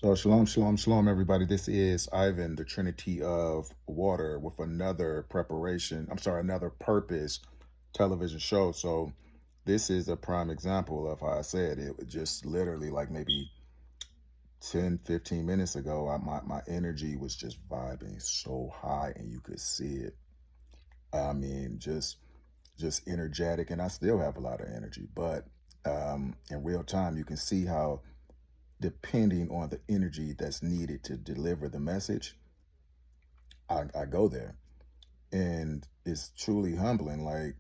So, shalom, shalom, shalom, everybody. This is Ivan, the Trinity of Water, with another preparation. I'm sorry, another purpose television show. So, this is a prime example of how I said it was just literally like maybe 10, 15 minutes ago. My energy was just vibing so high, and you could see it. I mean, just energetic, and I still have a lot of energy, but in real time, you can see how depending on the energy that's needed to deliver the message, I go there. And it's truly humbling. Like,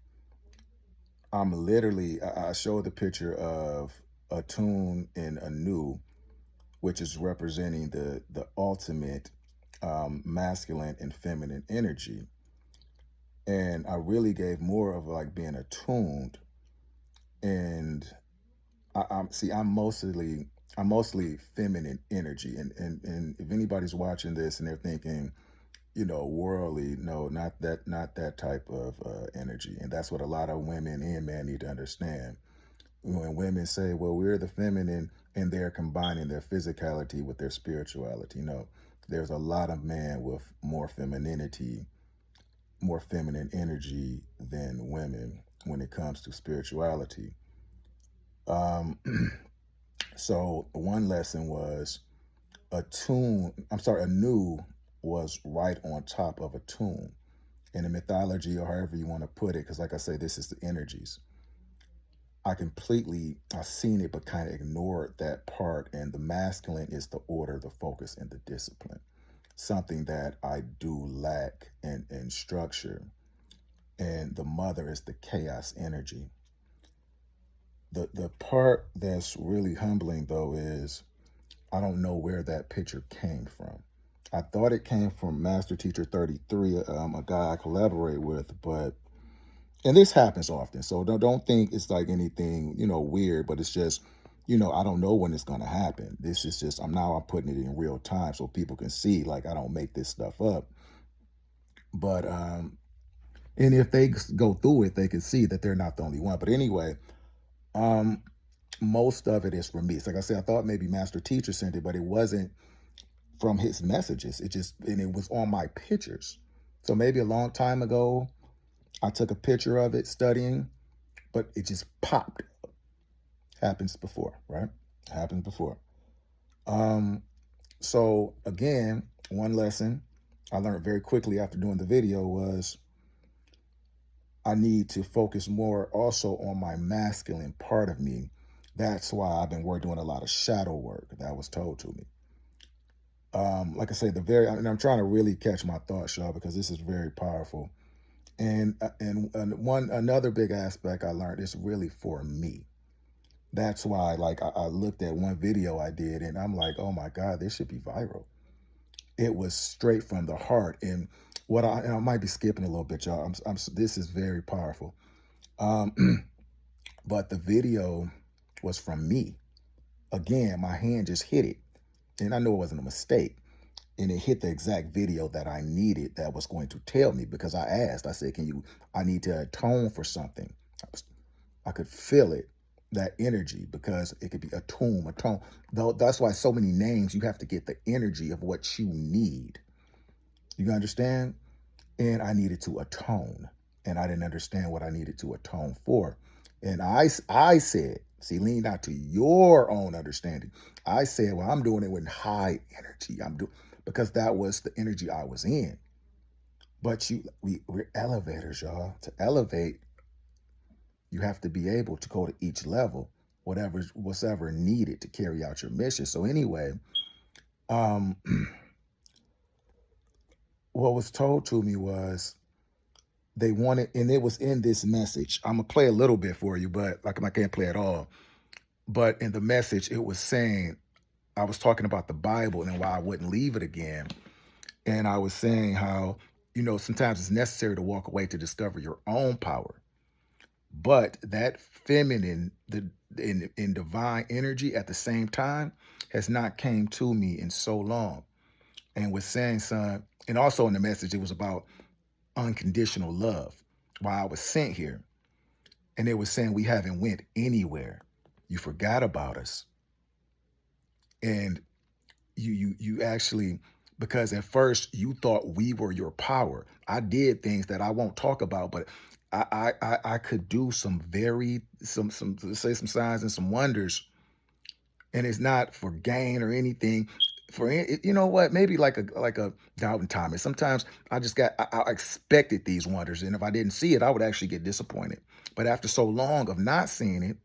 I'm literally, I showed the picture of a tune and a new, which is representing the ultimate masculine and feminine energy. And I really gave more of like being attuned. And I'm mostly feminine energy. And if anybody's watching this and they're thinking, worldly, no, not that type of energy. And that's what a lot of women and men need to understand. When women say, well, we're the feminine, and they're combining their physicality with their spirituality. No, there's a lot of men with more femininity, more feminine energy than women when it comes to spirituality. Um, so one lesson was a new was right on top of a tune in the mythology, or however you want to put it, because like I say, this is the energies. I've seen it, but kind of ignored that part. And the masculine is the order, the focus, and the discipline. Something that I do lack in structure. And the mother is the chaos energy. The part that's really humbling though is I don't know where that picture came from. I thought it came from Master Teacher 33, a guy I collaborate with, but and this happens often. So don't think it's like anything, weird, but it's just, I don't know when it's gonna happen. This is just I'm putting it in real time so people can see like I don't make this stuff up. But and if they go through it, they can see that they're not the only one. But anyway, um most of it is from me. It's like I said, I thought maybe Master Teacher sent it, but it wasn't from his messages. It was on my pictures. So maybe a long time ago, I took a picture of it studying, but it just popped. Happens before, right? Happens before. Um, so again, one lesson I learned very quickly after doing the video was I need to focus more also on my masculine part of me. That's why I've been doing a lot of shadow work that was told to me. Like I say, and I'm trying to really catch my thoughts, y'all, because this is very powerful. And one another big aspect I learned is really for me. That's why, like, I looked at one video I did, and I'm like, oh my God, this should be viral. It was straight from the heart, and and I might be skipping a little bit, y'all. This is very powerful. Um, but the video was from me. Again, my hand just hit it, and I know it wasn't a mistake. And it hit the exact video that I needed that was going to tell me because I asked, I said, I need to atone for something. I could feel it, that energy, because it could be a tone. Though that's why so many names, you have to get the energy of what you need. You understand? And I needed to atone. And I didn't understand what I needed to atone for. And I said, see, lean out to your own understanding. I said, well, I'm doing it with high energy. I'm doing because that was the energy I was in. But we're elevators, y'all. To elevate, you have to be able to go to each level, what's ever needed to carry out your mission. So anyway, um, what was told to me was they wanted, and it was in this message. I'm gonna play a little bit for you, but like I can't play it all. But in the message, it was saying I was talking about the Bible and why I wouldn't leave it again. And I was saying how, sometimes it's necessary to walk away to discover your own power. But that feminine, in divine energy at the same time has not came to me in so long. And was saying, son, and also in the message, it was about unconditional love. Why I was sent here. And it was saying we haven't went anywhere. You forgot about us. And you actually, because at first you thought we were your power. I did things that I won't talk about, but I could do some very some let's say some signs and some wonders, and it's not for gain or anything. You know what, maybe like a Doubting Thomas. Sometimes I expected these wonders, and if I didn't see it, I would actually get disappointed. But after so long of not seeing it,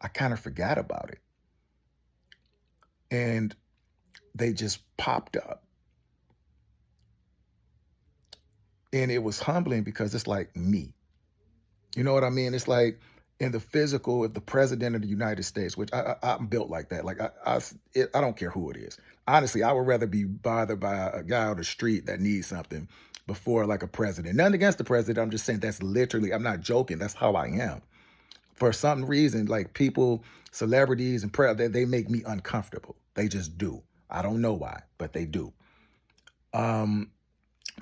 I kind of forgot about it, and they just popped up. And it was humbling because it's like me. You know what I mean? It's like in the physical, if the president of the United States, which I'm built like that, like I don't care who it is. Honestly, I would rather be bothered by a guy on the street that needs something before like a president. Nothing against the president. I'm just saying that's literally, I'm not joking. That's how I am. For some reason, like people, celebrities, and they make me uncomfortable. They just do. I don't know why, but they do. Um,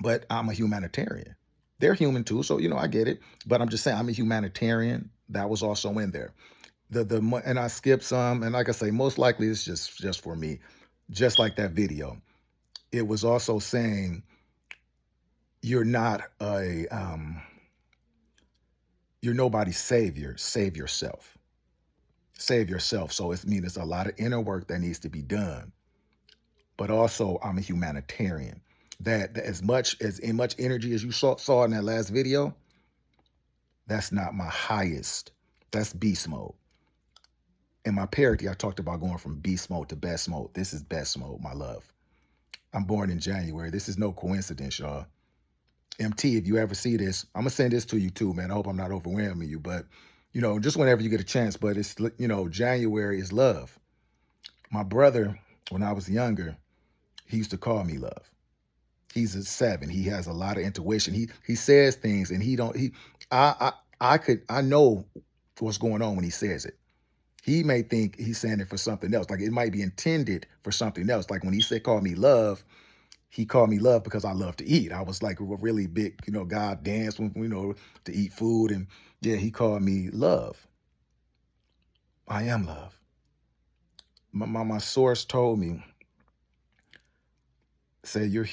but I'm a humanitarian. They're human too, so I get it. But I'm just saying I'm a humanitarian. That was also in there. And I skipped some, and like I say, most likely it's just for me. Just like that video, it was also saying you're not you're nobody's savior. Save yourself. Save yourself. So it means there's a lot of inner work that needs to be done. But also, I'm a humanitarian. That as in much energy as you saw in that last video, that's not my highest. That's beast mode. In my parody, I talked about going from beast mode to best mode. This is best mode, my love. I'm born in January. This is no coincidence, y'all. MT, if you ever see this, I'm gonna send this to you too, man. I hope I'm not overwhelming you, but just whenever you get a chance. But it's January is love. My brother, when I was younger, he used to call me love. He's a 7. He has a lot of intuition. He says things, and he don't he I know what's going on when he says it. He may think he's saying it for something else. Like it might be intended for something else. Like when he said call me love, he called me love because I love to eat. I was like a really big, God dance when to eat food. And yeah, he called me love. I am love. My source told me, say you're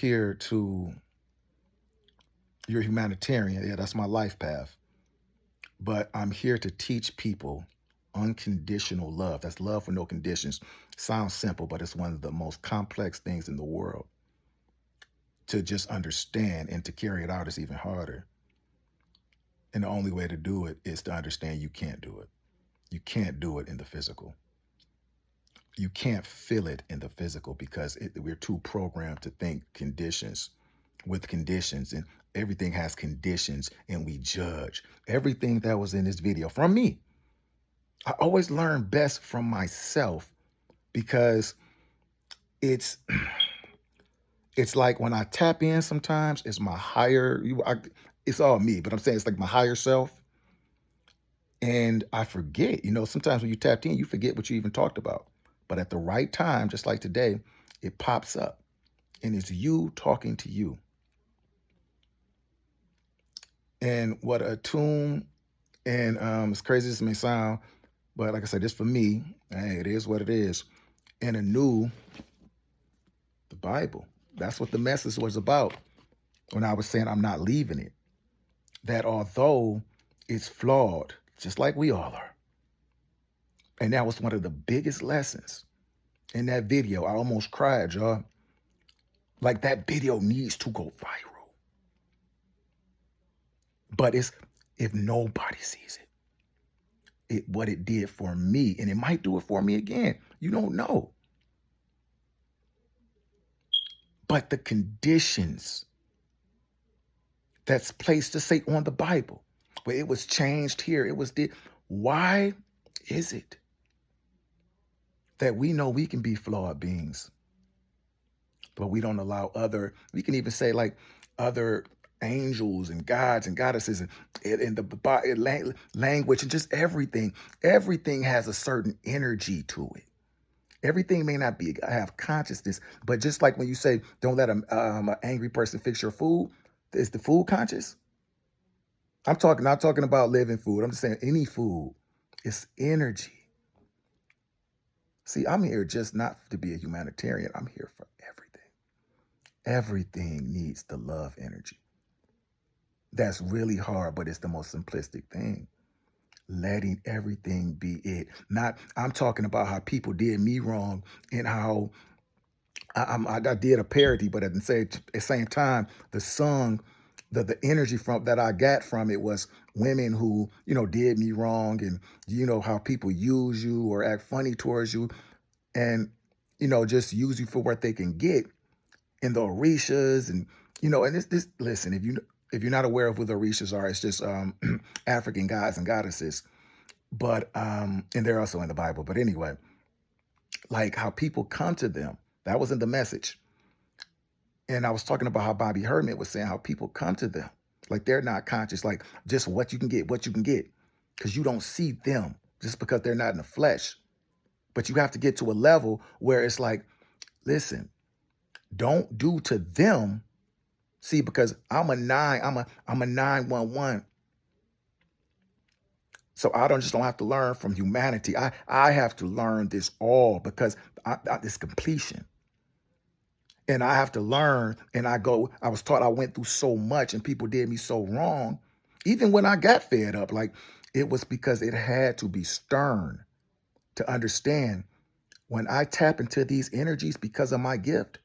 humanitarian. Yeah, that's my life path. But I'm here to teach people unconditional love. That's love for no conditions. Sounds simple, but it's one of the most complex things in the world. To just understand and to carry it out is even harder. And the only way to do it is to understand you can't do it. You can't do it in the physical. You can't feel it in the physical because we're too programmed to think conditions with conditions, and everything has conditions, and we judge. Everything that was in this video from me, I always learn best from myself because it's it's like when I tap in sometimes, it's my it's all me, but I'm saying it's like my higher self. And I forget, sometimes when you tapped in, you forget what you even talked about. But at the right time, just like today, it pops up and it's you talking to you. And what a tune, and as crazy as it may sound, but like I said, this for me, hey, it is what it is. And anew, the Bible. That's what the message was about when I was saying I'm not leaving it. That although it's flawed, just like we all are. And that was one of the biggest lessons in that video. I almost cried, y'all. Like that video needs to go viral. But it's if nobody sees what it did for me, and it might do it for me again. You don't know. But the conditions that's placed to say on the Bible, where it was changed here, why is it that we know we can be flawed beings, but we don't allow we can even say like other angels and gods and goddesses and the language and just everything. Everything has a certain energy to it. Everything may not have consciousness, but just like when you say, don't let an angry person fix your food, is the food conscious? Not talking about living food. I'm just saying any food is energy. See, I'm here just not to be a humanitarian. I'm here for everything. Everything needs the love energy. That's really hard, but it's the most simplistic thing. Letting everything be it. Not, I'm talking about how people did me wrong and how I did a parody, but at the same time, the song, the energy from that I got from it was women who did me wrong, and how people use you or act funny towards you, and just use you for what they can get in the Orishas, and and this listen, if you're not aware of who the Orishas are, it's just African gods and goddesses, but and they're also in the Bible. But anyway, like how people come to them, that was in the message. And I was talking about how Bobby Herman was saying how people come to them. Like they're not conscious, like just what you can get. Because you don't see them just because they're not in the flesh. But you have to get to a level where it's like, listen, don't do to them. See, because I'm a 911. So I don't have to learn from humanity. I have to learn this all because it's completion. And I have to learn. And I was taught, I went through so much and people did me so wrong. Even when I got fed up, like it was because it had to be stern to understand when I tap into these energies because of my gift,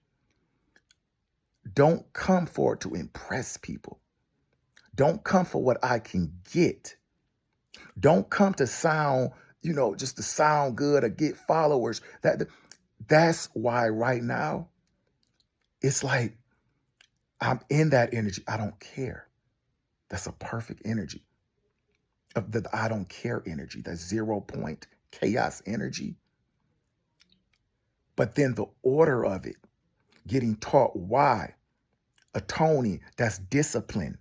don't come for it to impress people. Don't come for what I can get. Don't come to sound, just to sound good or get followers. That's why right now it's like I'm in that energy. I don't care. That's a perfect energy of the I don't care energy, that 0 point chaos energy. But then the order of it, getting taught why, atoning, that's discipline.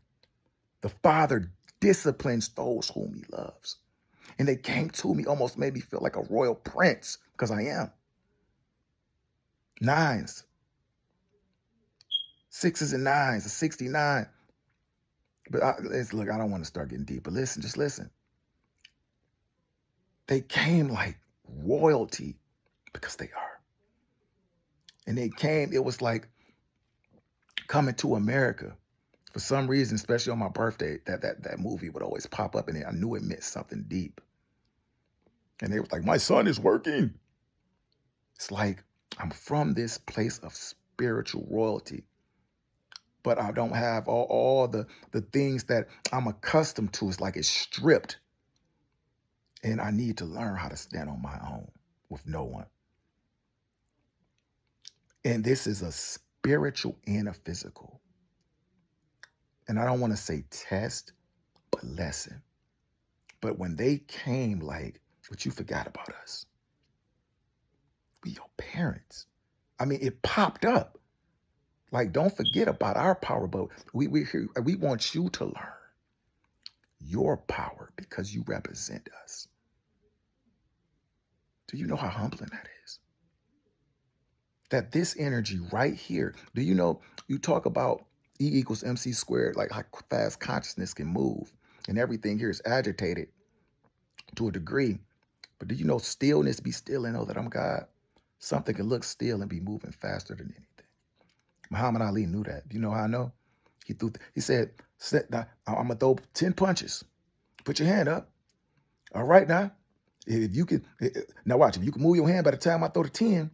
The Father disciplines those whom he loves. And they came to me, almost made me feel like a royal prince, because I am. Nines, sixes and nines, a 69. But look, I don't want to start getting deep, but listen, just listen. They came like royalty because they are. And it was like coming to America. For some reason, especially on my birthday, that movie would always pop up in it. I knew it meant something deep. And they was like, my son is working. It's like I'm from this place of spiritual royalty, but I don't have all the things that I'm accustomed to. It's like it's stripped. And I need to learn how to stand on my own with no one. And this is a spiritual and a physical. And I don't want to say test, but lesson. But when they came, like, but you forgot about us. We your parents. I mean, it popped up. Like, don't forget about our power, but we want you to learn your power because you represent us. Do you know how humbling that is? That this energy right here, do you know, you talk about E equals MC squared, like how fast consciousness can move and everything here is agitated to a degree. But do you know stillness, be still and know that I'm God? Something can look still and be moving faster than anything. Muhammad Ali knew that. Do you know how I know? He said, I'm gonna throw 10 punches. Put your hand up. All right now. If you can now watch, if you can move your hand by the time I throw the 10,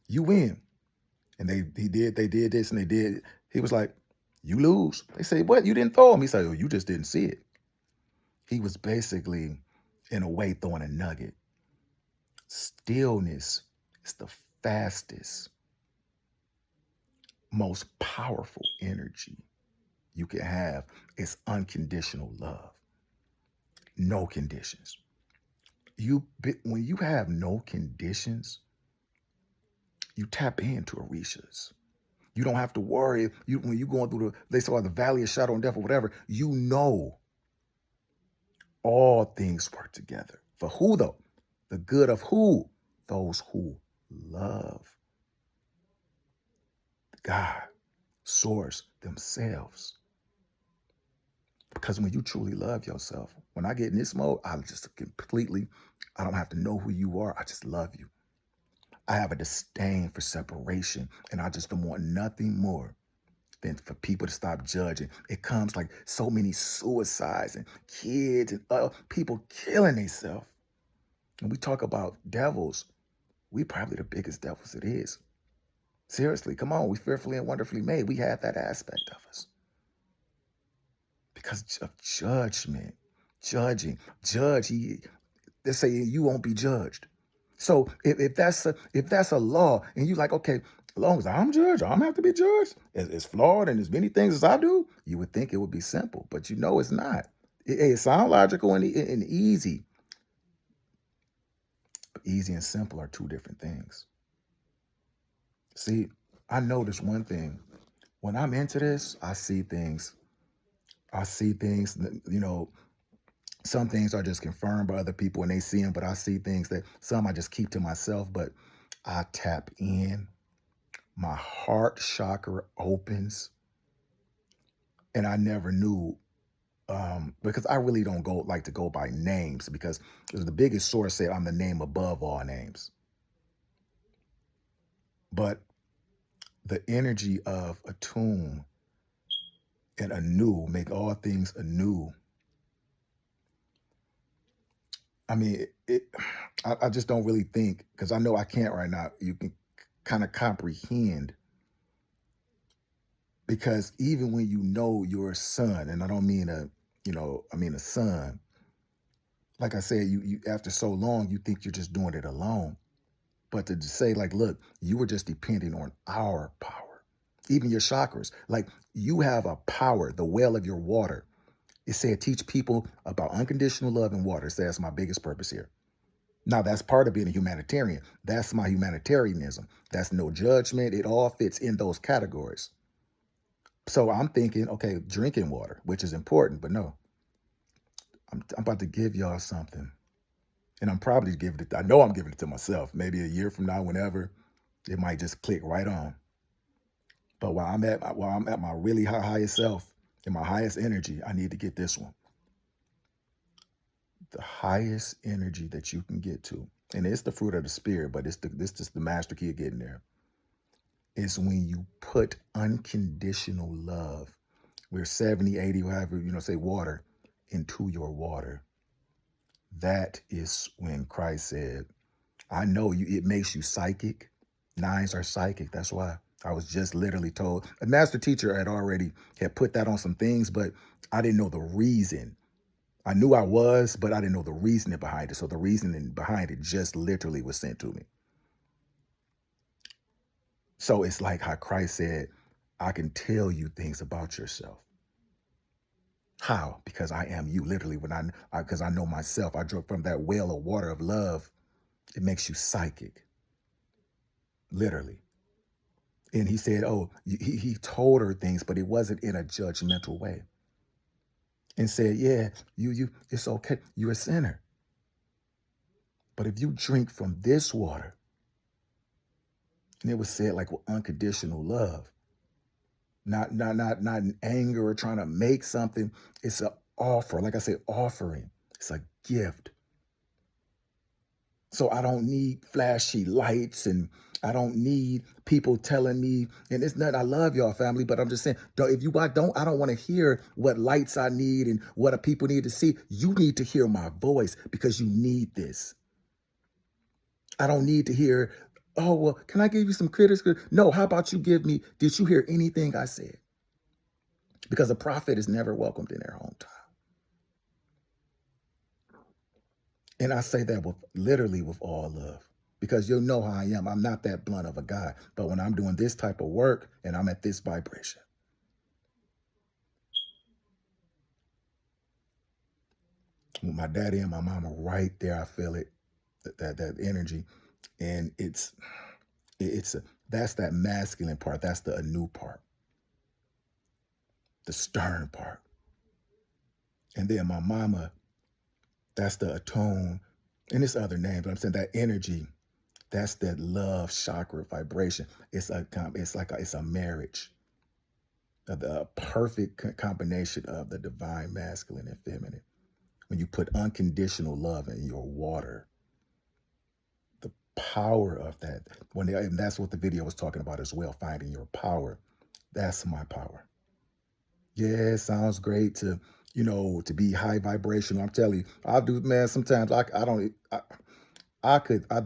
you win. And they did this and they did. He was like, you lose. They say, what? You didn't throw him. He said, oh, you just didn't see it. He was basically, in a way, throwing a nugget. Stillness is the fastest, most powerful energy you can have. It's unconditional love. No conditions. When you have no conditions, you tap into Orishas. You don't have to worry. When you're going through they say the valley of shadow and death or whatever, you know all things work together. For who though? The good of who? Those who love God, source, themselves. Because when you truly love yourself, when I get in this mode, I don't have to know who you are. I just love you. I have a disdain for separation, and I just don't want nothing more than for people to stop judging. It comes like so many suicides and kids and people killing themselves. And we talk about devils, we probably the biggest devils it is. Seriously, come on, we fearfully and wonderfully made. We have that aspect of us because of judgment, judging, judge. They say you won't be judged. So if that's a law, and you like, okay, as long as I'm judged, I'm have to be judged. As flawed and as many things as I do, you would think it would be simple, but you know it's not. It sounds logical and easy, but easy and simple are two different things. See, I notice one thing. When I'm into this, I see things. I see things, you know, some things are just confirmed by other people and they see them, but I see things that some I just keep to myself, but I tap in. My heart chakra opens, and I never knew because I really don't go like to go by names because the biggest source said I'm the name above all names. But the energy of attune and anew, make all things anew. I mean, I just don't really think because I know I can't right now. You can kind of comprehend because even when you know your son, and I don't mean I mean a son. Like I said, you after so long, you think you're just doing it alone. But to just say, like, look, you were just depending on our power, even your chakras. Like you have a power, the well of your water. It said, teach people about unconditional love and water. So that's my biggest purpose here. Now, that's part of being a humanitarian. That's my humanitarianism. That's no judgment. It all fits in those categories. So I'm thinking, okay, drinking water, which is important, but no, I'm about to give y'all something. And I'm probably giving it, I know I'm giving it to myself. Maybe a year from now, whenever, it might just click right on. But while I'm at my really highest self and my highest energy, I need to get this one. The highest energy that you can get to. And it's the fruit of the spirit, but this is the master key of getting there. Is when you put unconditional love. We're 70, 80, whatever, say water into your water. That is when Christ said, I know you, it makes you psychic. Nines are psychic. That's why I was just literally told a master teacher had put that on some things, but I didn't know the reason. I knew I was, but I didn't know the reasoning behind it. So the reasoning behind it just literally was sent to me. So it's like how Christ said, I can tell you things about yourself. How? Because I am you. Literally, because I know myself. I drink from that well of water of love. It makes you psychic. Literally. And he said, oh, he told her things, but it wasn't in a judgmental way. And said, yeah, it's okay. You're a sinner. But if you drink from this water, and it was said like with unconditional love, not in anger or trying to make something. It's an offer. Like I said, offering. It's a gift. So I don't need flashy lights and I don't need people telling me, and it's not, I love y'all family, but I'm just saying, I don't want to hear what lights I need and what people need to see. You need to hear my voice because you need this. I don't need to hear, oh, well, can I give you some critics? No, how about you give me, did you hear anything I said? Because a prophet is never welcomed in their hometown. And I say that with literally with all love because you'll know how I am. I'm not that blunt of a guy. But when I'm doing this type of work and I'm at this vibration, with my daddy and my mama right there, I feel it, that energy. And that's that masculine part. That's the anew part, the stern part. And then my mama, that's the attune. And it's other name, but I'm saying that energy, that's that love chakra vibration. It's a marriage. The perfect combination of the divine masculine and feminine. When you put unconditional love in your water, the power of that. And that's what the video was talking about as well, finding your power. That's my power. Yeah, it sounds great to, to be high vibrational. I'm telling you, I do, man. Sometimes I don't, I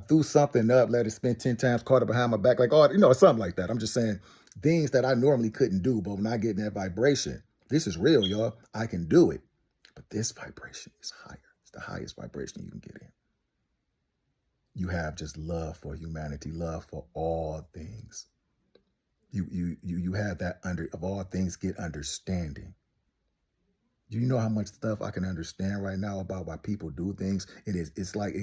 do something up, let it spin 10 times, caught it behind my back, like, oh, something like that. I'm just saying things that I normally couldn't do, but when I get in that vibration, this is real, y'all. I can do it. But this vibration is higher. It's the highest vibration you can get in. You have just love for humanity, love for all things. You have that under of all things get understanding. Do you know how much stuff I can understand right now about why people do things? It's like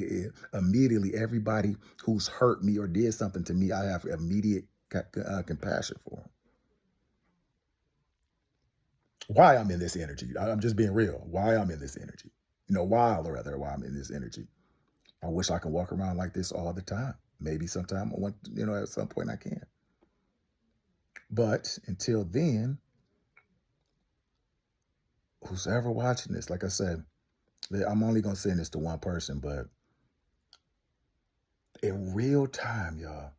immediately everybody who's hurt me or did something to me, I have immediate compassion for 'em. Why I'm in this energy. I'm just being real. Why I'm in this energy. Why I'm in this energy. I wish I could walk around like this all the time. Maybe sometime I want, at some point I can. But until then, who's ever watching this, like I said, I'm only gonna send this to one person, but in real time, y'all,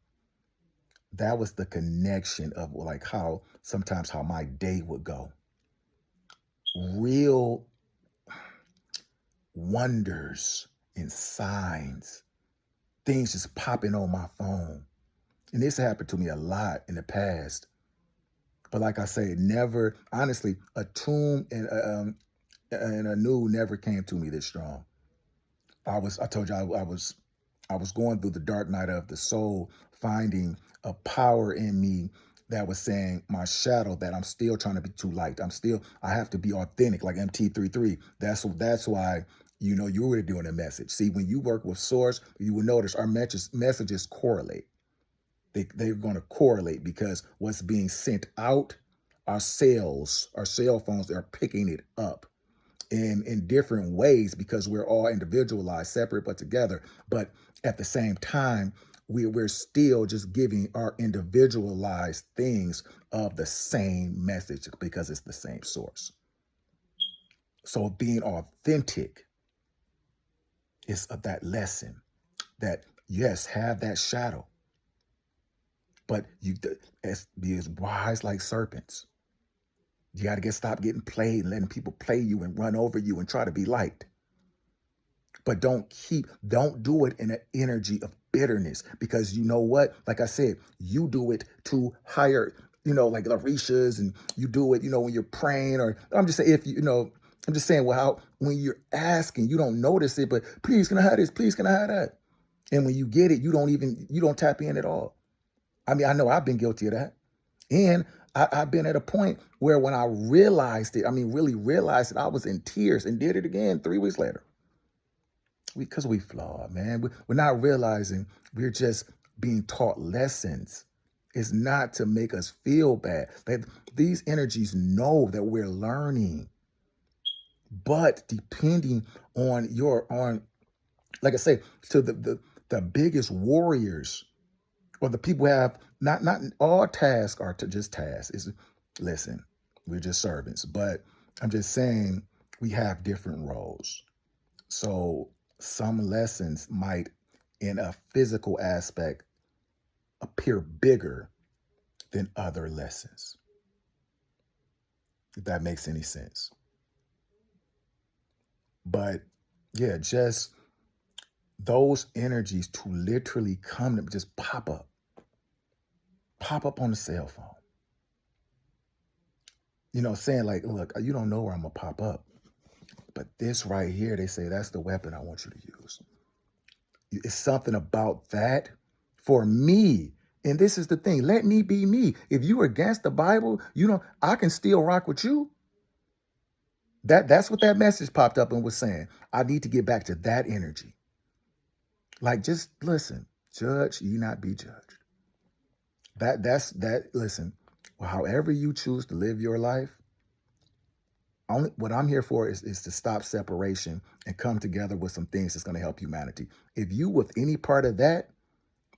that was the connection of like how sometimes how my day would go. Real wonders and signs, things just popping on my phone. And this happened to me a lot in the past. But like I say, never, honestly, a tune and a new never came to me this strong. I told you I was going through the dark night of the soul, finding a power in me that was saying my shadow that I'm still trying to be too light. I have to be authentic, like MT33. That's why you were doing a message. See, when you work with source, you will notice our messages correlate. They're going to correlate because what's being sent out, our cell phones, they're picking it up in different ways because we're all individualized, separate but together. But at the same time, we're still just giving our individualized things of the same message because it's the same source. So being authentic is of that lesson that yes, have that shadow, but be as wise like serpents. You got to stop getting played and letting people play you and run over you and try to be liked. But don't do it in an energy of bitterness because you know what? Like I said, you do it to higher, like Larishas, and you do it, when you're praying, or I'm just saying, I'm just saying, well, when you're asking, you don't notice it, but please can I have this? Please can I have that? And when you get it, you don't tap in at all. I mean, I know I've been guilty of that. And I've been at a point where when I realized it, really realized it, I was in tears and did it again 3 weeks later. Because we flawed, man. We're not realizing we're just being taught lessons. It's not to make us feel bad. These energies know that we're learning. But depending on like I say, to the biggest warriors or the people who have not all tasks are to just tasks. Listen, we're just servants. But I'm just saying we have different roles. So some lessons might, in a physical aspect, appear bigger than other lessons. If that makes any sense. But yeah, just those energies to literally come to just pop up on the cell phone. Saying like, look, you don't know where I'm gonna pop up. But this right here, they say that's the weapon I want you to use. It's something about that for me. And this is the thing. Let me be me. If you're against the Bible, I can still rock with you. That's what that message popped up and was saying. I need to get back to that energy. Like, just listen, judge ye not be judged. Listen, however you choose to live your life, only what I'm here for is to stop separation and come together with some things that's going to help humanity. If you with any part of that,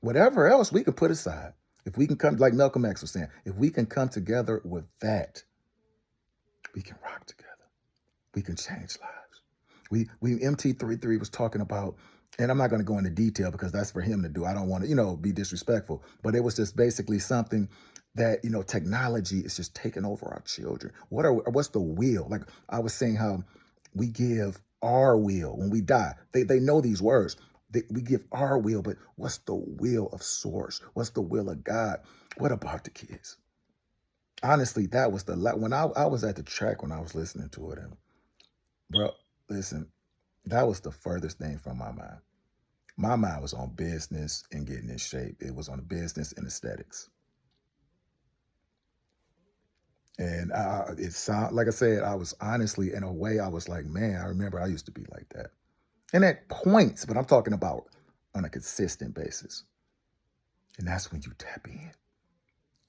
whatever else we can put aside. If we can come, like Malcolm X was saying, if we can come together with that, we can rock together. We can change lives. We MT33 was talking about, And I'm not going to go into detail because that's for him to do. I don't want to, be disrespectful. But it was just basically something that, technology is just taking over our children. What's the will? Like I was saying, how we give our will when we die. They know these words. We give our will, but what's the will of source? What's the will of God? What about the kids? Honestly, that was when I was at the track when I was listening to it. And bro, listen, that was the furthest thing from my mind. My mind was on business and getting in shape. It was on business and aesthetics. And it sound like I said, I was honestly, in a way, I was like, man, I remember I used to be like that. And at points, but I'm talking about on a consistent basis. And that's when you tap in.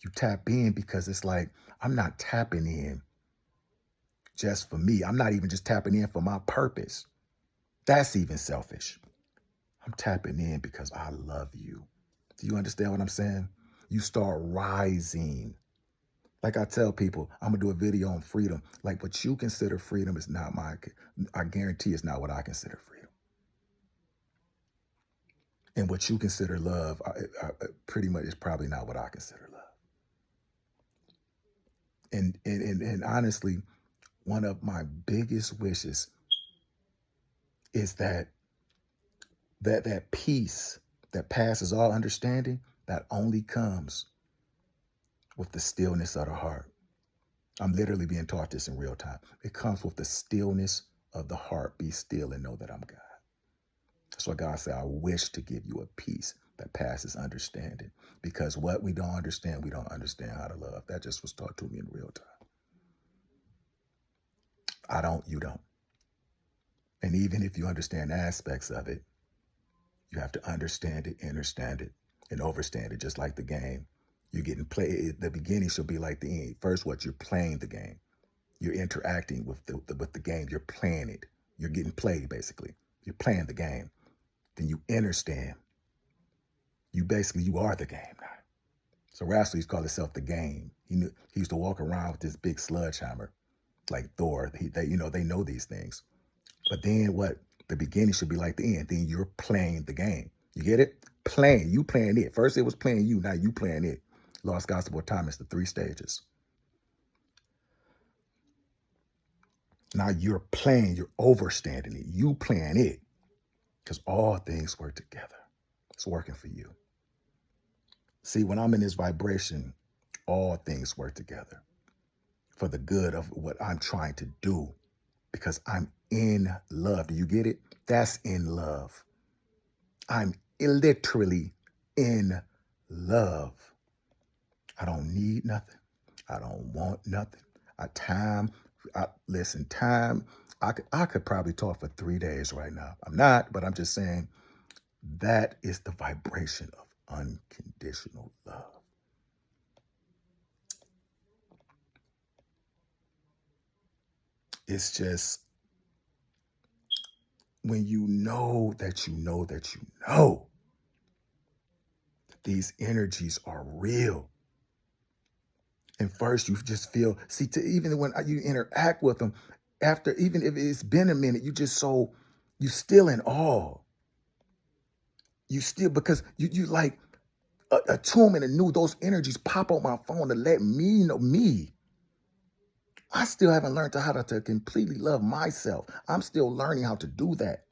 You tap in because it's like, I'm not tapping in just for me. I'm not even just tapping in for my purpose. That's even selfish. I'm tapping in because I love you. Do you understand what I'm saying? You start rising. Like I tell people, I'm gonna do a video on freedom. Like what you consider freedom is not I guarantee it's not what I consider freedom. And what you consider love, pretty much is probably not what I consider love. And honestly, one of my biggest wishes is that peace that passes all understanding that only comes with the stillness of the heart. I'm literally being taught this in real time. It comes with the stillness of the heart. Be still and know that I'm God. That's why God said, I wish to give you a peace that passes understanding. Because what we don't understand, we don't understand how to love. That just was taught to me in real time. I don't, you don't. And even if you understand aspects of it, you have to understand it, understand it, and overstand it, just like the game. You're getting played. The beginning should be like the end. First, what you're playing the game. You're interacting with the game. You're playing it. You're getting played, basically. You're playing the game. Then you understand. You are the game now. So Rascal called himself the game. He used to walk around with this big sledgehammer, like Thor. They know these things. But then what? The beginning should be like the end. Then you're playing the game. You get it? You playing it. First it was playing you. Now you playing it. Lost Gospel of Thomas, the 3 stages. Now you're playing. You're overstanding it. You playing it. Because all things work together. It's working for you. See, when I'm in this vibration, all things work together for the good of what I'm trying to do because I'm in love. Do you get it? That's in love. I'm literally in love. I don't need nothing. I don't want nothing. Time. I could probably talk for 3 days right now. I'm not, but I'm just saying that is the vibration of unconditional love. It's just when you know that you know that you know that these energies are real. And first, you just feel, see, even when you interact with them, after, even if it's been a minute, you still in awe. You still, because you like attunement and knew those energies pop on my phone to let me know me. I still haven't learned how to completely love myself. I'm still learning how to do that.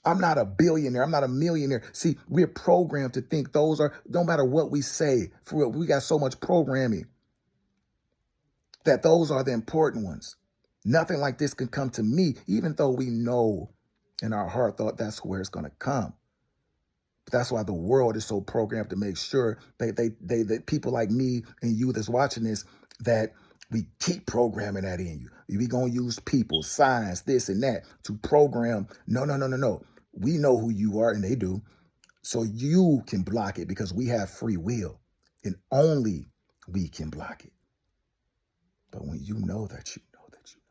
I'm not a billionaire. I'm not a millionaire. See, we're programmed to think those are, no matter what we say, for real, we got so much programming that those are the important ones. Nothing like this can come to me, even though we know in our heart thought that's where it's going to come. But that's why the world is so programmed to make sure that people like me and you that's watching this, that we keep programming that in you. We gonna use people, science, this and that to program. No, no, no, no, no. We know who you are, and they do. So you can block it because we have free will, and only we can block it. But when you know that you know that you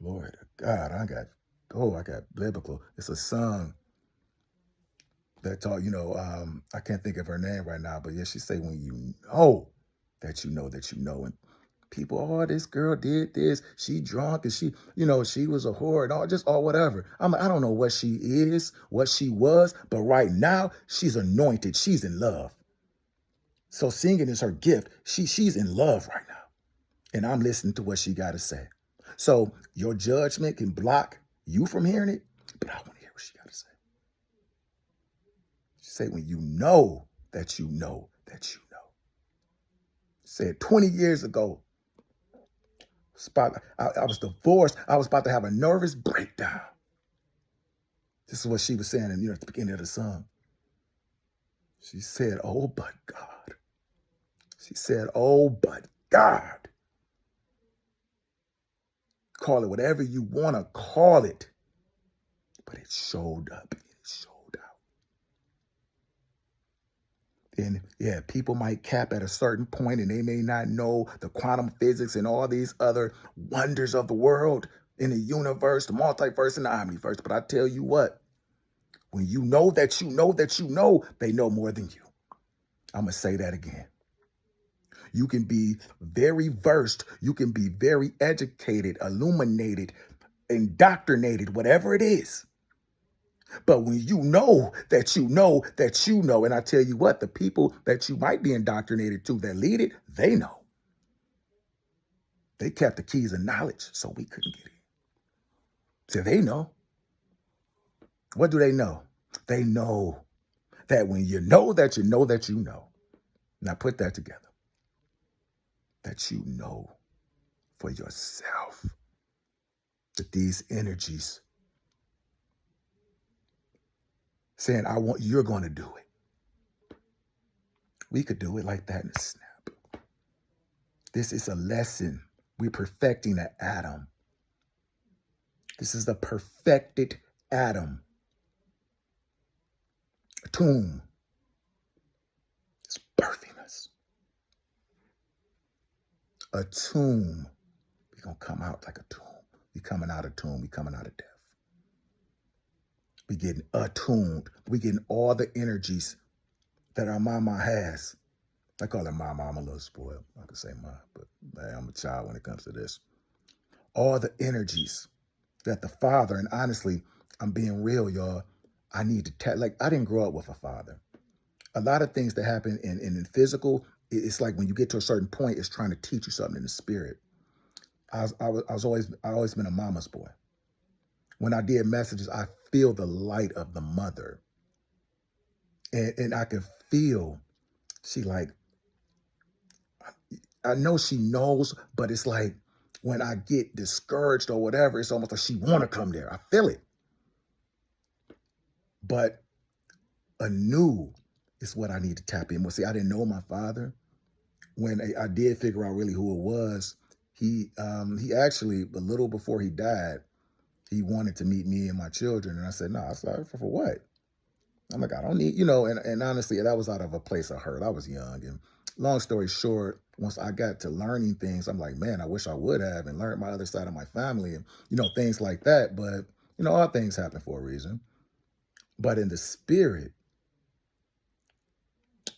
know, Lord God, I got biblical. It's a song that taught, I can't think of her name right now, but yeah, she say when you know that you know that you know. And People, oh, this girl did this. She drunk and she, she was a whore and all whatever. I'm like, I don't know what she is, what she was, but right now she's anointed. She's in love. So singing is her gift. She's in love right now. And I'm listening to what she got to say. So your judgment can block you from hearing it, but I want to hear what she got to say. She said, when you know that you know that you know. Said 20 years ago, I was divorced. I was about to have a nervous breakdown. This is what she was saying at the beginning of the song. She said, oh, but God. She said, oh, but God. Call it whatever you want to call it. But it showed up. It showed out. And yeah, people might cap at a certain point and they may not know the quantum physics and all these other wonders of the world in the universe, the multiverse and the omniverse. But I tell you what, when you know that you know that you know, they know more than you. I'm going to say that again. You can be very versed. You can be very educated, illuminated, indoctrinated, whatever it is. But when you know that you know that you know, and I tell you what, the people that you might be indoctrinated to that lead it, they know. They kept the keys of knowledge so we couldn't get in. So they know. What do they know? They know that when you know that you know that you know. Now put that together. That you know for yourself that these energies saying, you're going to do it. We could do it like that in a snap. This is a lesson. We're perfecting an atom. This is a perfected atom. A tomb. It's birthing us. A tomb. We're going to come out like a tomb. We're coming out of tomb. We're coming out of death. We're getting attuned. We're getting all the energies that our mama has. I call her mama. I'm a little spoiled. I can say ma, but man, I'm a child when it comes to this. All the energies that the father, and honestly, I'm being real, y'all. I need to I didn't grow up with a father. A lot of things that happen in physical, it's like when you get to a certain point, it's trying to teach you something in the spirit. I always been a mama's boy. When I did messages, I feel the light of the mother. And I can feel she like, I know she knows, but it's like when I get discouraged or whatever, it's almost like she want to come there. I feel it. But anew is what I need to tap in. Well, see, I didn't know my father. When I did figure out really who it was, he actually, a little before he died, he wanted to meet me and my children. And I said, no, for what? I'm like, I don't need, and honestly, that was out of a place of hurt. I was young. And long story short, once I got to learning things, I'm like, man, I wish I would have and learned my other side of my family and, things like that. But, all things happen for a reason. But in the spirit,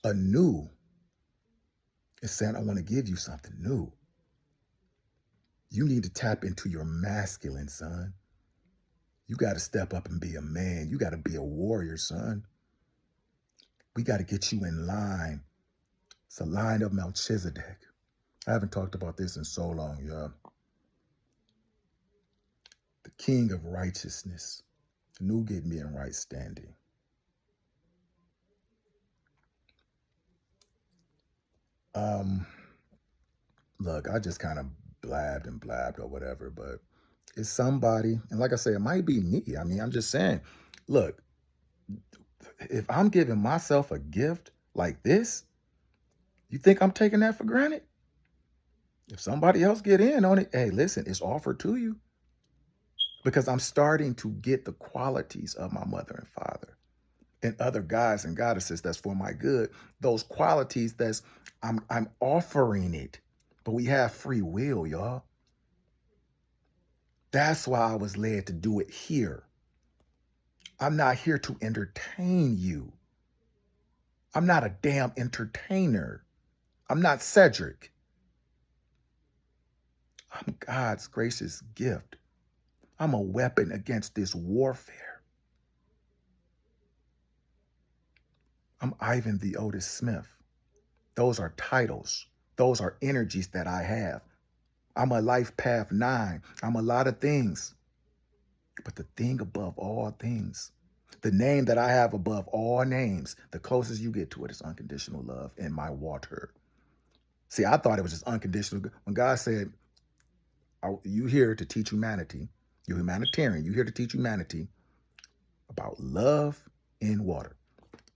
anew is saying, I want to give you something new. You need to tap into your masculine, son. You got to step up and be a man. You got to be a warrior, son. We got to get you in line. It's a line of Melchizedek. I haven't talked about this in so long, y'all. The king of righteousness. New get me in right standing. Look, I just kind of blabbed or whatever, but it's somebody, and like I say, it might be me. I mean, I'm just saying, look, if I'm giving myself a gift like this, you think I'm taking that for granted? If somebody else get in on it, hey, listen, it's offered to you. Because I'm starting to get the qualities of my mother and father and other guys and goddesses that's for my good. Those qualities I'm offering it. But we have free will, y'all. That's why I was led to do it here. I'm not here to entertain you. I'm not a damn entertainer. I'm not Cedric. I'm God's gracious gift. I'm a weapon against this warfare. I'm Ivan the Otis Smith. Those are titles. Those are energies that I have. I'm a life path 9. I'm a lot of things. But the thing above all things, the name that I have above all names, the closest you get to it is unconditional love in my water. See, I thought it was just unconditional. When God said, you here to teach humanity, you're humanitarian, you here to teach humanity about love in water.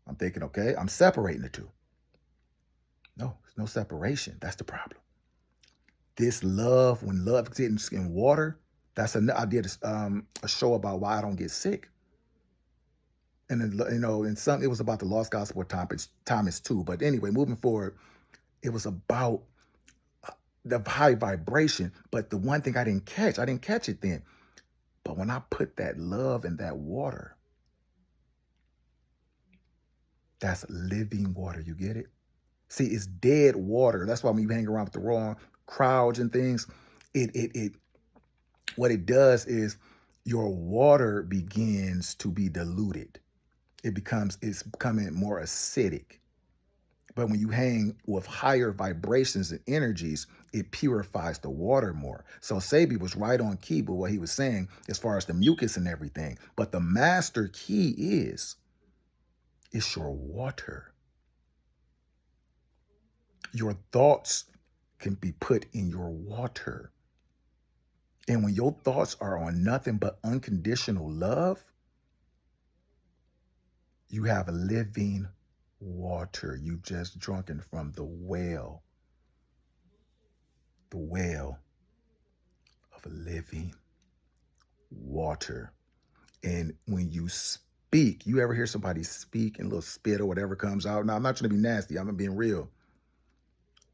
I'm thinking, okay, I'm separating the two. No, there's no separation. That's the problem. This love, when love gets in water, I did a show about why I don't get sick. And then, in some, it was about the lost gospel of Thomas too. But anyway, moving forward, it was about the high vibration. But the one thing I didn't catch it then. But when I put that love in that water, that's living water. You get it? See, it's dead water. That's why when you hang around with the wrong crowds and things, it what it does is your water begins to be diluted. It's becoming more acidic. But when you hang with higher vibrations and energies, it purifies the water more. So Sabi was right on key with what he was saying as far as the mucus and everything. But the master key is it's your water. Your thoughts can be put in your water. And when your thoughts are on nothing but unconditional love, you have living water. You just drunken from the well of living water. And when you speak, you ever hear somebody speak and a little spit or whatever comes out? Now, I'm not trying to be nasty. I'm being real.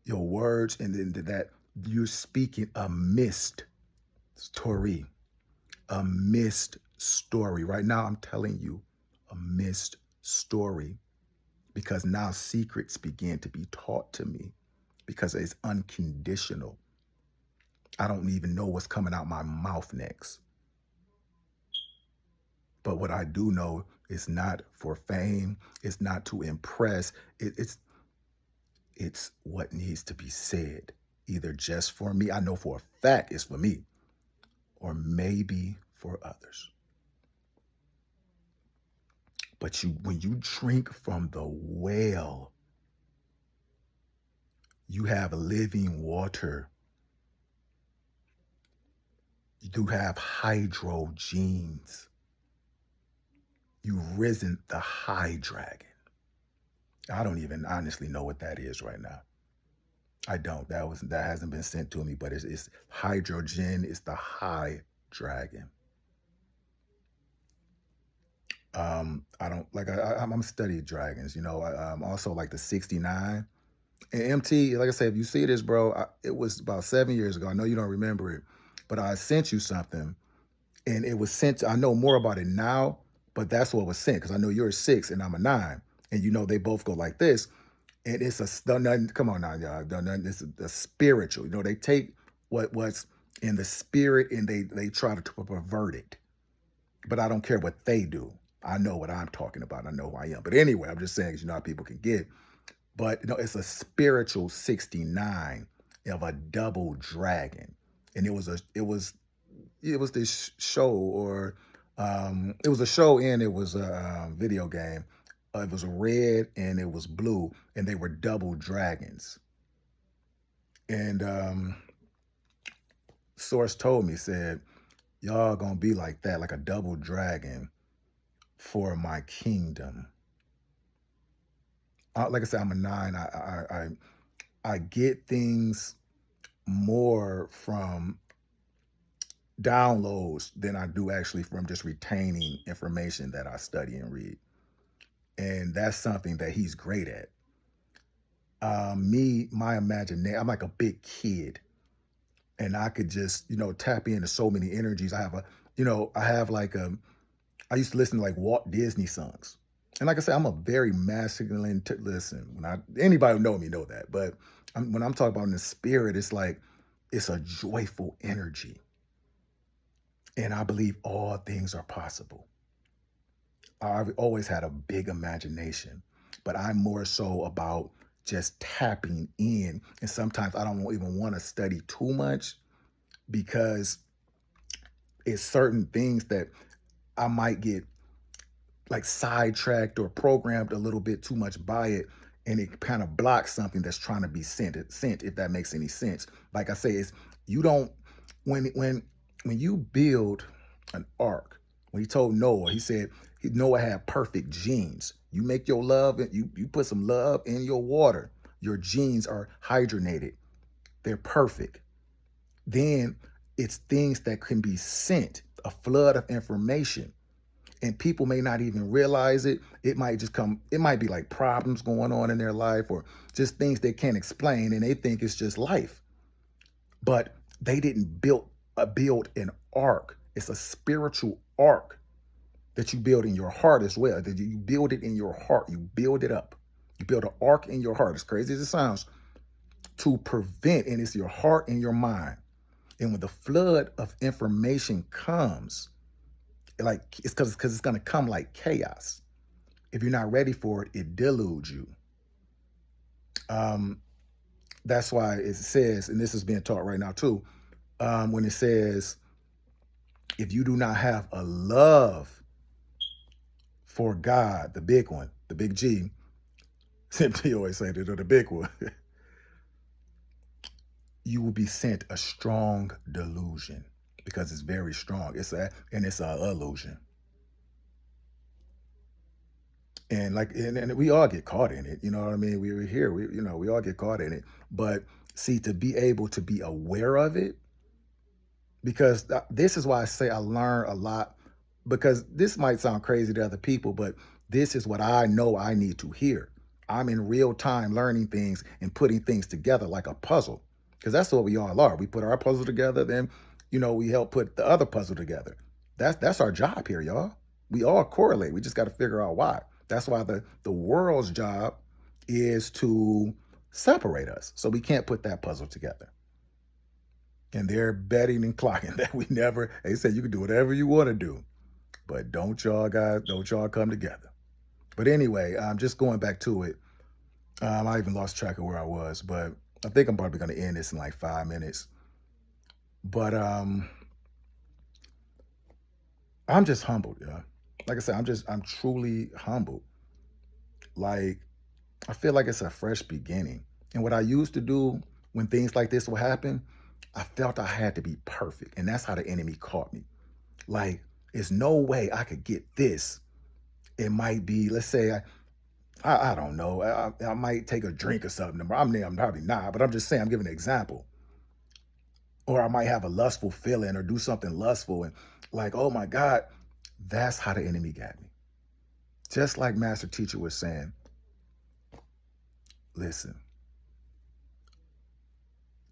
Your words and then that you're speaking a mist story, a mist story. Right now, I'm telling you a mist story because now secrets begin to be taught to me because it's unconditional. I don't even know what's coming out my mouth next. But what I do know is not for fame. It's not to impress. It's what needs to be said, either just for me. I know for a fact it's for me, or maybe for others. But when you drink from the well, you have living water. You do have hydrogenes. You've risen the high dragon. I don't even honestly know what that is right now. I don't. That hasn't been sent to me, but it's hydrogen. It's the high dragon. I don't like. I'm studying dragons. I'm also like the 69 and MT. Like I said, if you see this, bro, it was about 7 years ago. I know you don't remember it, but I sent you something, and it was sent. I know more about it now, but that's what was sent because I know you're a 6 and I'm a 9, and they both go like this. And it's come on now, y'all. It's a spiritual. They take what's in the spirit and they try to pervert it. But I don't care what they do. I know what I'm talking about. I know who I am. But anyway, I'm just saying, how people can get. But it's a spiritual 69 of a double dragon, and it was this show or it was a show and it was a video game. It was red and it was blue, and they were double dragons. And Source told me, said, y'all gonna be like that, like a double dragon for my kingdom. Like I said, I'm a 9. I get things more from downloads than I do actually from just retaining information that I study and read. And that's something that he's great at. My imagination, I'm like a big kid, and I could just, tap into so many energies. I used to listen to like Walt Disney songs. And like I said, I'm a very masculine, listen, anybody who know me know that. But when I'm talking about in the spirit, it's like It's a joyful energy. And I believe all things are possible. I've always had a big imagination, but I'm more so about just tapping in. And sometimes I don't even want to study too much because it's certain things that I might get like sidetracked or programmed a little bit too much by it, and it kind of blocks something that's trying to be sent, if that makes any sense. Like I say, it's you don't when you build an ark. When he told Noah, he said Noah had perfect genes. You make your love and you put some love in your water, your genes are hydrogenated, they're perfect. Then it's things that can be sent, a flood of information, and people may not even realize it. It might just come, it might be like problems going on in their life or just things they can't explain and they think it's just life. But they didn't build an ark. It's a spiritual ark that you build in your heart as well. That you build it in your heart. You build it up. You build an ark in your heart, as crazy as it sounds, to prevent, and it's your heart and your mind. And when the flood of information comes, like it's because it's gonna come like chaos. If you're not ready for it, it deludes you. Um, that's why it says, and this is being taught right now too, when it says, if you do not have a love for God, the big one, the big G, simply always say that, or the big one, you will be sent a strong delusion because it's very strong. It's a illusion. And like and we all get caught in it, you know what I mean? We were here, we all get caught in it. But see, to be able to be aware of it, because this is why I say I learn a lot, because this might sound crazy to other people, but this is what I know I need to hear. I'm in real time learning things and putting things together like a puzzle, because that's what we all are. We put our puzzle together, then we help put the other puzzle together. That's our job here, y'all. We all correlate. We just got to figure out why. That's why the world's job is to separate us, so we can't put that puzzle together. And they're betting and clocking that we never. They said you can do whatever you want to do, but don't y'all come together. But anyway, just going back to it. I even lost track of where I was, but I think I'm probably going to end this in like 5 minutes. But I'm just humbled, yeah. Like I said, I'm truly humbled. Like I feel like it's a fresh beginning. And what I used to do when things like this would happen, I felt I had to be perfect, and that's how the enemy caught me. Like, there's no way I could get this. It might be, let's say, I don't know, I might take a drink or something. I'm probably not, but I'm just saying, I'm giving an example. Or I might have a lustful feeling or do something lustful, and like, oh my God, that's how the enemy got me. Just like Master Teacher was saying, listen,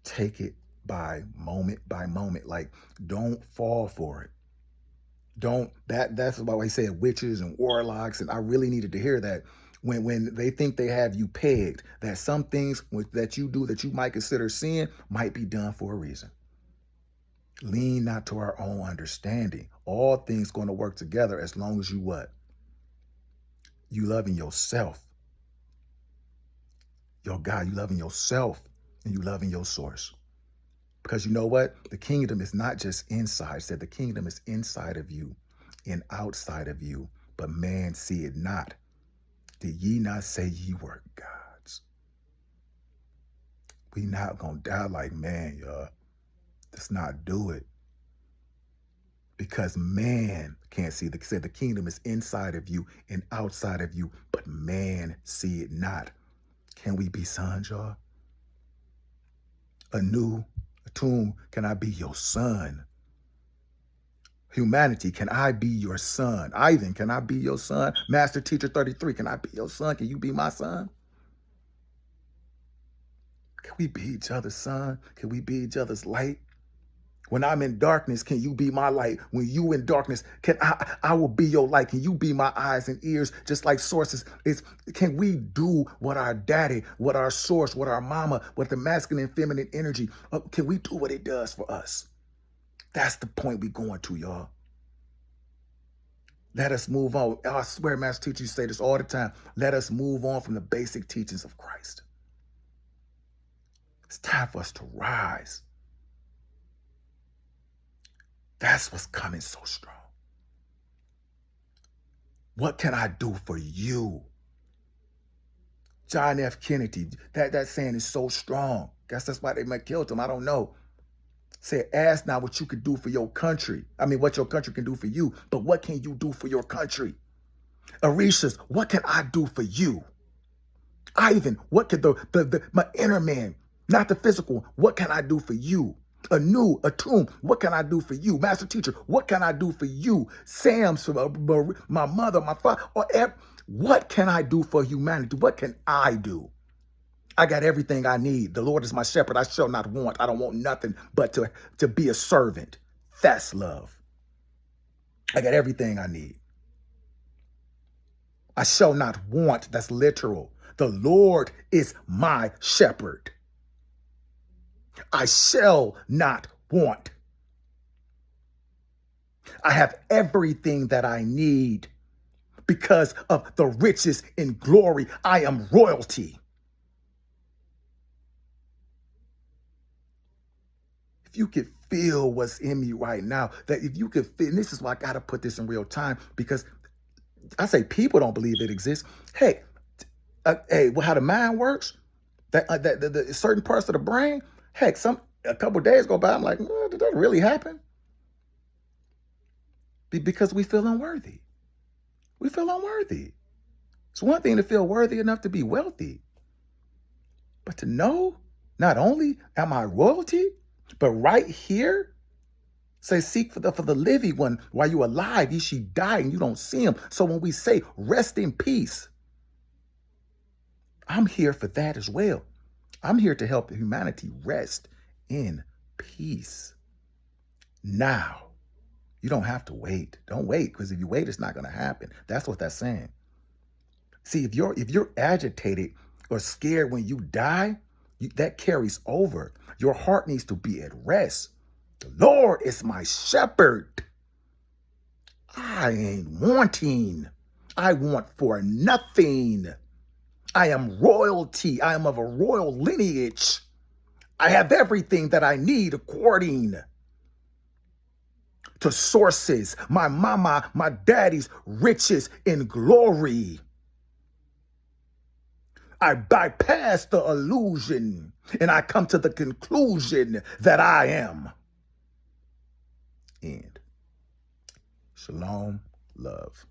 take it by moment. Like, don't fall for it. Don't that's why he said witches and warlocks, and I really needed to hear that. When they think they have you pegged, that some things that you do that you might consider sin might be done for a reason. Lean not to our own understanding. All things going to work together as long as you what? You loving yourself. Your God, you loving yourself and you loving your source. Because you know what? The kingdom is not just inside. It said the kingdom is inside of you and outside of you, but man see it not. Did ye not say ye were gods? We not gonna die like man, y'all. Let's not do it. Because man can't see. Said the kingdom is inside of you and outside of you, but man see it not. Can we be sons, y'all? A tomb, can I be your son? Humanity, can I be your son? Ivan, can I be your son? Master Teacher 33, can I be your son? Can you be my son? Can we be each other's son? Can we be each other's light? When I'm in darkness, can you be my light? When you in darkness, I will be your light. Can you be my eyes and ears? Just like sources. Can we do what our daddy, what our source, what our mama, what the masculine and feminine energy, can we do what it does for us? That's the point we going to, y'all. Let us move on. I swear, master teachers say this all the time. Let us move on from the basic teachings of Christ. It's time for us to rise. That's what's coming so strong. What can I do for you? John F. Kennedy, that saying is so strong. Guess that's why they might kill him. I don't know. Say, ask not what you could do for your country. I mean, what your country can do for you, but what can you do for your country? Arisha's, what can I do for you? Ivan, what could my inner man, not the physical, what can I do for you? Atum, what can I do for you? Master teacher, what can I do for you? Sam's, my mother, my father, what can I do for humanity? What can I do? I got everything I need. The Lord is my shepherd. I shall not want. I don't want nothing but to be a servant. That's love. I got everything I need. I shall not want. That's literal. The Lord is my shepherd. I shall not want. I have everything that I need because of the riches in glory. I am royalty. If you could feel what's in me right now, that if you could feel, and this is why I got to put this in real time, because I say people don't believe it exists. Hey, how the mind works, the certain parts of the brain, heck, a couple of days go by, I'm like, did that really happen? Because we feel unworthy. We feel unworthy. It's one thing to feel worthy enough to be wealthy, but to know not only am I royalty, but right here, say, seek for the living one while you're alive. She died and you don't see him. So when we say rest in peace, I'm here for that as well. I'm here to help humanity rest in peace. Now, you don't have to wait. Don't wait, because if you wait, it's not going to happen. That's what that's saying. See, if you're agitated or scared when you die, that carries over. Your heart needs to be at rest. The Lord is my shepherd. I ain't wanting. I want for nothing. I am royalty. I am of a royal lineage. I have everything that I need according to sources. My mama, my daddy's riches in glory. I bypass the illusion and I come to the conclusion that I am. End. Shalom, love.